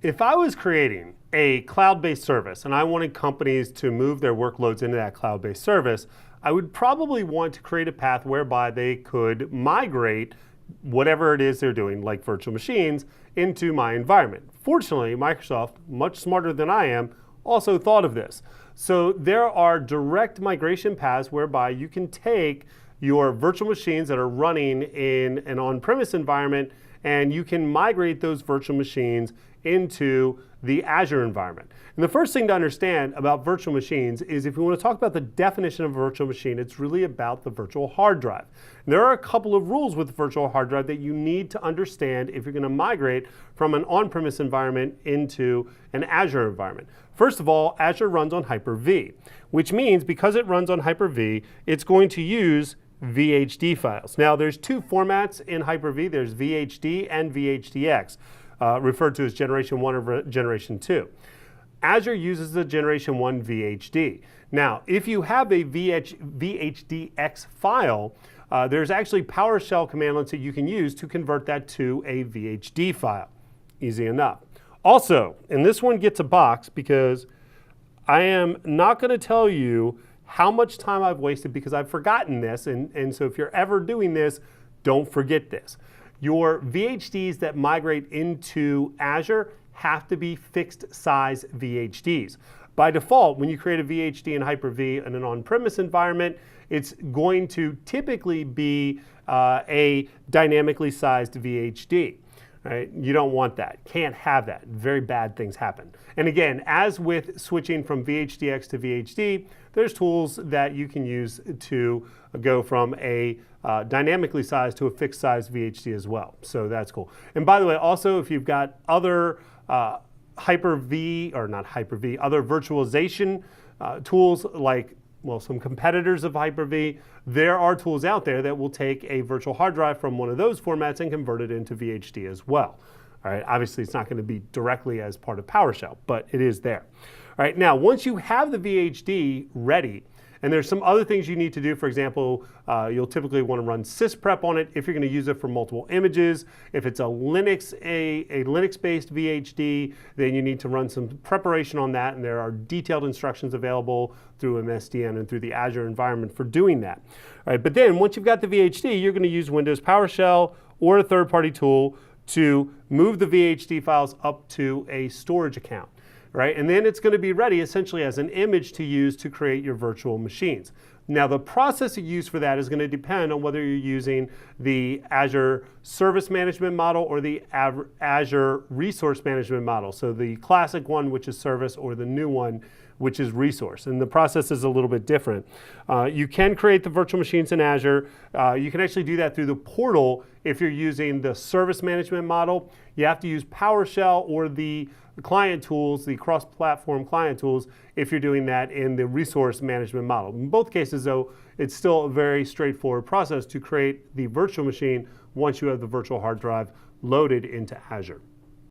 If I was creating a cloud-based service and I wanted companies to move their workloads into that cloud-based service, I would probably want to create a path whereby they could migrate whatever it is they're doing, like virtual machines, into my environment. Fortunately, Microsoft, much smarter than I am, also thought of this. So there are direct migration paths whereby you can take your virtual machines that are running in an on-premise environment and you can migrate those virtual machines into the Azure environment. And the first thing to understand about virtual machines is if you want to talk about the definition of a virtual machine, it's really about the virtual hard drive. And there are a couple of rules with the virtual hard drive that you need to understand if you're going to migrate from an on-premise environment into an Azure environment. First of all, Azure runs on Hyper-V, which means because it runs on Hyper-V, it's going to use VHD files. Now, there's two formats in Hyper-V. There's VHD and VHDX. Referred to as Generation 1 or Generation 2. Azure uses the Generation 1 VHD. Now, if you have a VHDX file, there's actually PowerShell commandlets that you can use to convert that to a VHD file. Easy enough. Also, and this one gets a box because I am not going to tell you how much time I've wasted because I've forgotten this, and so if you're ever doing this, don't forget this. Your VHDs that migrate into Azure have to be fixed size VHDs. By default, when you create a VHD in Hyper-V in an on-premise environment, it's going to typically be a dynamically sized VHD. Right? You don't want that. Can't have that. Very bad things happen. And again, as with switching from VHDX to VHD, there's tools that you can use to go from a dynamically sized to a fixed size VHD as well. So that's cool. And by the way, also if you've got other Hyper-V, or not Hyper-V, other virtualization tools like, well, some competitors of Hyper-V, there are tools out there that will take a virtual hard drive from one of those formats and convert it into VHD as well. All right, obviously it's not going to be directly as part of PowerShell, but it is there. All right, now once you have the VHD ready, and there's some other things you need to do. For example, you'll typically want to run sysprep on it if you're going to use it for multiple images. If it's a Linux-based VHD, then you need to run some preparation on that, and there are detailed instructions available through MSDN and through the Azure environment for doing that. All right, but then once you've got the VHD, you're going to use Windows PowerShell or a third-party tool to move the VHD files up to a storage account. Right? And then it's going to be ready essentially as an image to use to create your virtual machines. Now the process you use for that is going to depend on whether you're using the Azure Service Management Model or the Azure Resource Management Model. So the classic one, which is Service, or the new one, which is Resource. And the process is a little bit different. You can create the virtual machines in Azure. You can actually do that through the portal if you're using the Service Management Model. You have to use PowerShell or the client tools, the cross-platform client tools, if you're doing that in the resource management model. In both cases, though, it's still a very straightforward process to create the virtual machine once you have the virtual hard drive loaded into Azure.